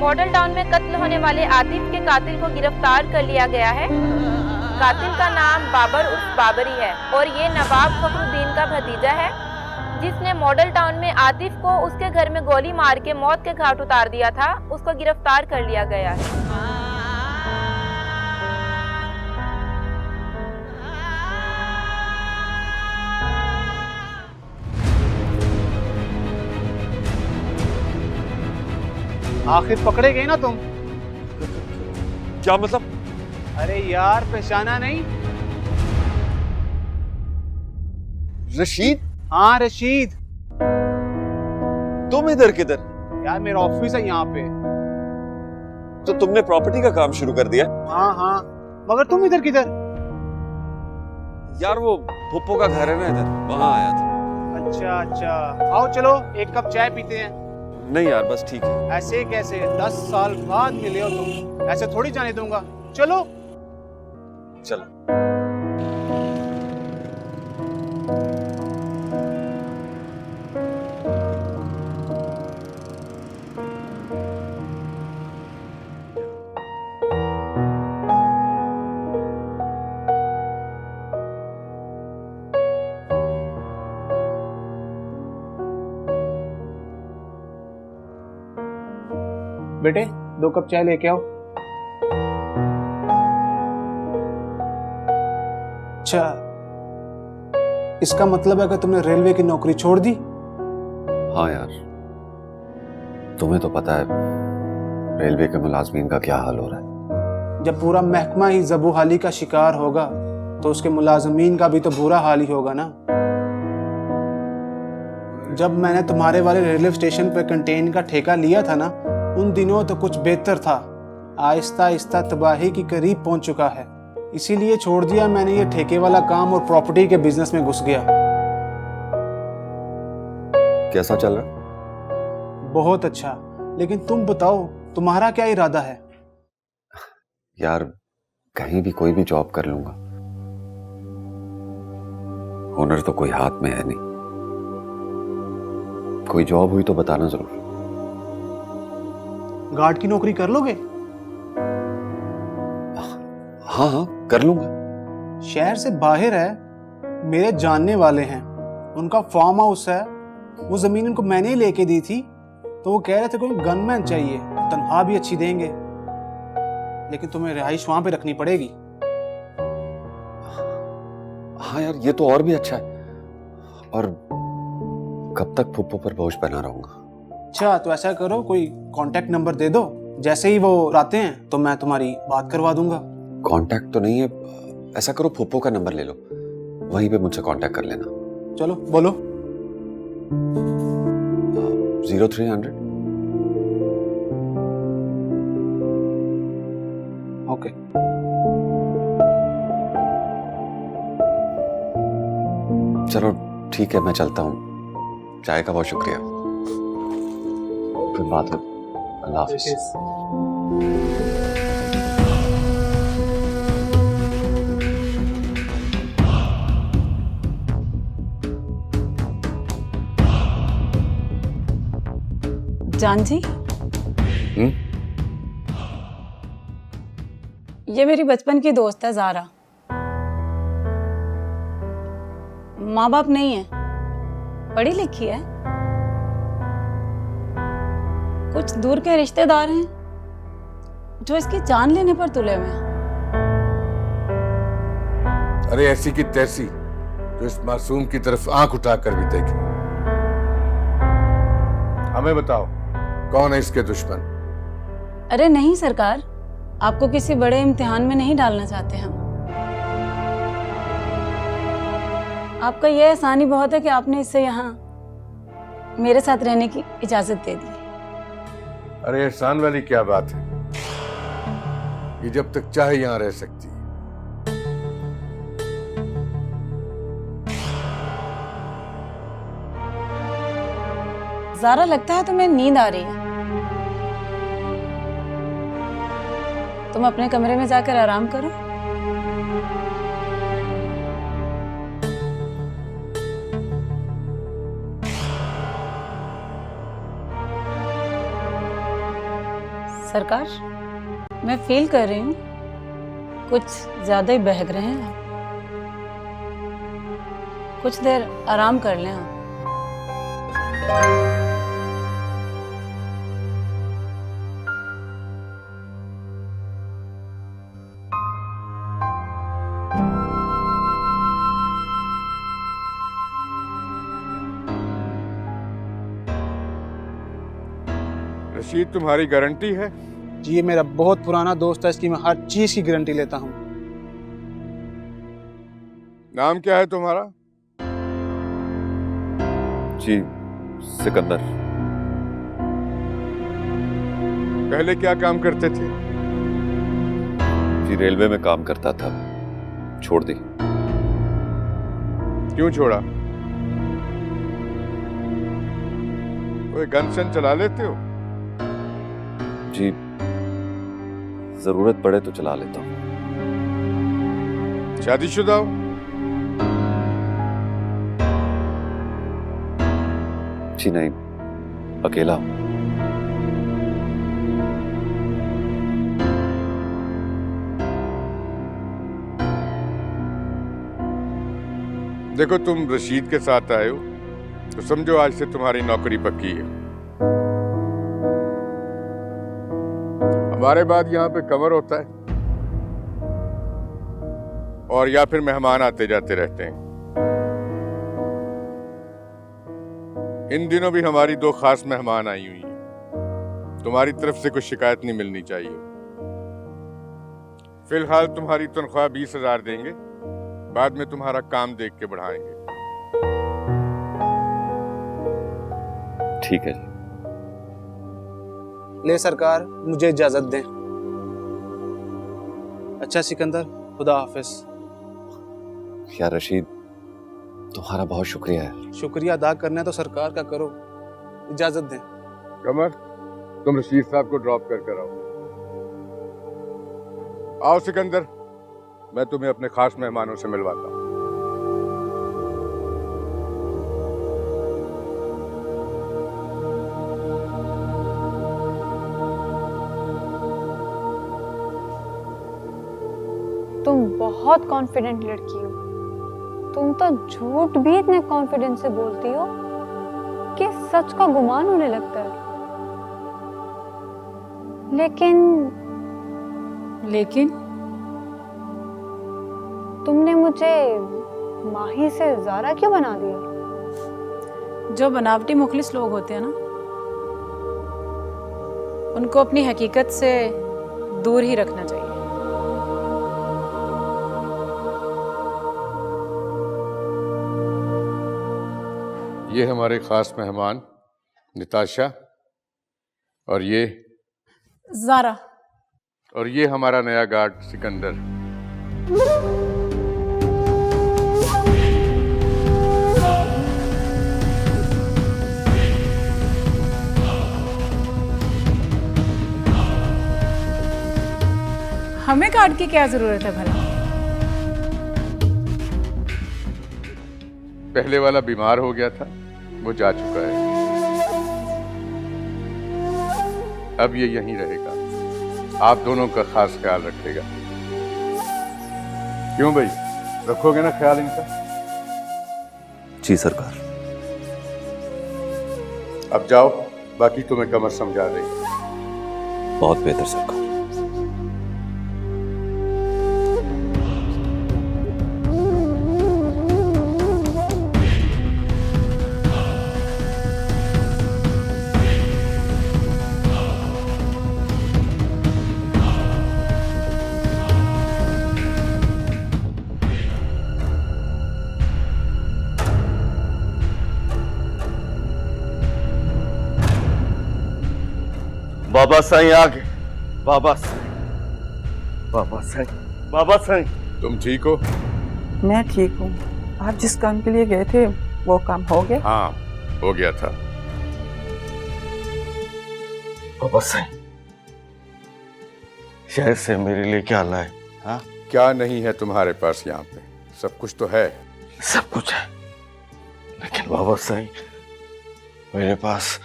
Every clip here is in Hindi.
मॉडल टाउन में कत्ल होने वाले आतिफ के कातिल को गिरफ्तार कर लिया गया है। कातिल का नाम बाबर उर्फ बाबरी है और ये नवाब फखरुद्दीन का भतीजा है, जिसने मॉडल टाउन में आतिफ को उसके घर में गोली मार के मौत के घाट उतार दिया था। उसको गिरफ्तार कर लिया गया है। आखिर पकड़े गए ना तुम? क्या मतलब? अरे यार पहचाना नहीं? रशीद? हाँ रशीद। तुम इधर किधर? यार मेरा ऑफिस है यहाँ पे। तो तुमने प्रॉपर्टी का काम शुरू कर दिया? हाँ हाँ, मगर तुम इधर किधर? यार वो फुप्पो का घर है ना इधर, वहां आया था। अच्छा अच्छा, आओ चलो एक कप चाय पीते हैं। नहीं यार बस ठीक है। ऐसे कैसे? 10 साल बाद मिले हो तुम, ऐसे थोड़ी जाने दूंगा। चलो चलो। बेटे 2 कप चाय लेके आओ। अच्छा, इसका मतलब है कि तुमने रेलवे की नौकरी छोड़ दी? हाँ यार, तुम्हें तो पता है रेलवे के मुलाजमीन का क्या हाल हो रहा है। जब पूरा महकमा ही ज़बूहाली का शिकार होगा तो उसके मुलाजमीन का भी तो बुरा हाल ही होगा ना। जब मैंने तुम्हारे वाले रेलवे स्टेशन पर कंटेन का ठेका लिया था ना, उन दिनों तो कुछ बेहतर था। आहिस्ता आहिस्ता तबाही की करीब पहुंच चुका है, इसीलिए छोड़ दिया मैंने ये ठेके वाला काम और प्रॉपर्टी के बिजनेस में घुस गया। कैसा चल रहा? बहुत अच्छा, लेकिन तुम बताओ तुम्हारा क्या इरादा है? यार कहीं भी कोई भी जॉब कर लूंगा, हुनर तो कोई हाथ में है नहीं। कोई जॉब हुई तो बताना जरूर। गार्ड की नौकरी कर लोगे? हाँ हाँ कर लूंगा। शहर से बाहर है, मेरे जानने वाले हैं, उनका फार्म हाउस है। वो जमीन उनको मैंने ही लेके दी थी, तो वो कह रहे थे कोई गनमैन चाहिए, तनख्वाह भी अच्छी देंगे, लेकिन तुम्हें रिहाइश वहां पे रखनी पड़ेगी। हाँ यार ये तो और भी अच्छा है। और कब तक फुप्पो पर बोझ बना रहूंगा? अच्छा तो ऐसा करो, कोई कांटेक्ट नंबर दे दो, जैसे ही वो आते हैं तो मैं तुम्हारी बात करवा दूंगा। कांटेक्ट तो नहीं है, ऐसा करो फुप्पो का नंबर ले लो, वहीं पे मुझसे कांटेक्ट कर लेना। चलो बोलो। 0300। ओके। चलो ठीक है, मैं चलता हूँ। चाय का बहुत शुक्रिया। फिर बात हो। अल्लाह हाफिज। जान जी, ये मेरी बचपन की दोस्त है ज़ारा। माँ बाप नहीं है, पढ़ी लिखी है, कुछ दूर के रिश्तेदार हैं जो इसकी जान लेने पर तुले हुए हैं। अरे ऐसी की तैसी जो इस मासूम की तरफ आंख उठाकर भी देखे। हमें बताओ कौन है इसके दुश्मन? अरे नहीं सरकार, आपको किसी बड़े इम्तिहान में नहीं डालना चाहते हम। आपका यह एहसानी बहुत है कि आपने इससे यहाँ मेरे साथ रहने की इजाजत दे दी। अरे एहसान वाली क्या बात है, ये जब तक चाहे यहां रह सकती है। ज़ारा लगता है तुम्हें नींद आ रही है, तुम अपने कमरे में जाकर आराम करो। सरकार, मैं फील कर रही हूँ कुछ ज्यादा ही बहक रहे हैं आप। कुछ देर आराम कर लें आप। रशीद, तुम्हारी गारंटी है? जी, ये मेरा बहुत पुराना दोस्त है, इसकी मैं हर चीज की गारंटी लेता हूँ। नाम क्या है तुम्हारा? जी, सिकंदर। पहले क्या काम करते थे? जी, रेलवे में काम करता था, छोड़ दी। क्यों छोड़ा? कोई गन शन चला लेते हो? जी, जरूरत पड़े तो चला लेता हूँ। शादीशुदा हो? जी नहीं, अकेला हूँ। देखो, तुम रशीद के साथ आए हो तो समझो आज से तुम्हारी नौकरी पक्की है। हमारे बाद यहाँ पे कमर होता है और या फिर मेहमान आते जाते रहते हैं। इन दिनों भी हमारी 2 खास मेहमान आई हुई हैं। तुम्हारी तरफ से कोई शिकायत नहीं मिलनी चाहिए। फिलहाल तुम्हारी तनख्वाह 20,000 देंगे, बाद में तुम्हारा काम देख के बढ़ाएंगे। ठीक है जी। ले सरकार, मुझे इजाजत दें। अच्छा सिकंदर, खुदा हाफिज। यार रशीद, तुम्हारा बहुत शुक्रिया है। शुक्रिया अदा करना है तो सरकार का करो। इजाजत दें। कमर, तुम रशीद साहब को ड्रॉप कर कर आओ। आओ सिकंदर, मैं तुम्हें अपने खास मेहमानों से मिलवाता हूँ। तुम बहुत कॉन्फिडेंट लड़की हो। तुम तो झूठ भी इतने कॉन्फिडेंस से बोलती हो कि सच का गुमान होने लगता है। लेकिन तुमने मुझे माही से ज़ारा क्यों बना दिया? जो बनावटी मुखलिस लोग होते हैं ना, उनको अपनी हकीकत से दूर ही रखना चाहिए। ये हमारे खास मेहमान निताशा, और ये ज़ारा। और ये हमारा नया गार्ड सिकंदर। हमें कार्ड की क्या जरूरत है भला? पहले वाला बीमार हो गया था, वो जा चुका है। अब ये यहीं रहेगा, आप दोनों का खास ख्याल रखेगा। क्यों भाई, रखोगे ना ख्याल इनका? जी सरकार। अब जाओ, बाकी तुम्हें कमर समझा देगी। बहुत बेहतर सरकार। बाबा साईं आ गए। बाबा साईं, बाबा साईं, बाबा साईं। तुम ठीक हो? मैं ठीक हूँ। आप जिस काम के लिए गए थे वो काम हो गया? हाँ, हो गया था। बाबा साईं, शहर से मेरे लिए क्या लाए? हाँ, क्या नहीं है तुम्हारे पास यहाँ पे? सब कुछ तो है। सब कुछ है, लेकिन बाबा साईं मेरे पास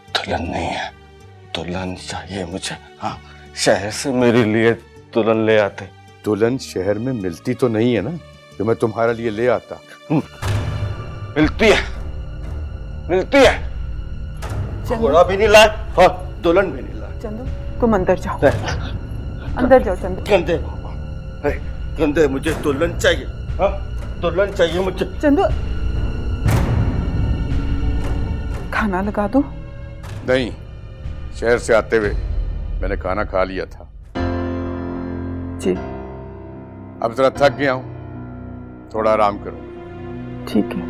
दुल्हन नहीं है। दुल्हन चाहिए मुझे। हाँ, शहर से मेरे लिए दुल्हन ले आते। दुल्हन शहर में मिलती तो नहीं है ना जो मैं तुम्हारे लिए ले आता। मिलती है, मिलती है। घोड़ा भी नहीं लाए और दुल्हन भी नहीं लाए। चंदू तुम अंदर जाओ, अंदर जाओ चंदू। गंदे गंदे, मुझे दुल्हन चाहिए। हाँ, दुल्हन चाहिए मुझे। चंदू खाना लगा दो। नहीं, शहर से आते हुए मैंने खाना खा लिया था। जी अब जरा थक गया हूं, थोड़ा आराम करूं। ठीक है।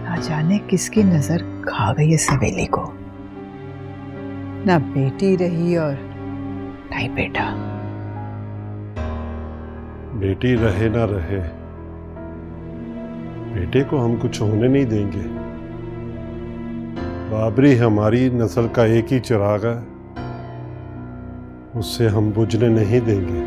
ना जाने किसकी नजर खा गई इस हवेली को, ना बेटी रही और ना ही बेटा। बेटी रहे ना रहे, बेटे को हम कुछ होने नहीं देंगे। बाबरी हमारी नस्ल का एक ही चिराग है, उससे हम बुझने नहीं देंगे।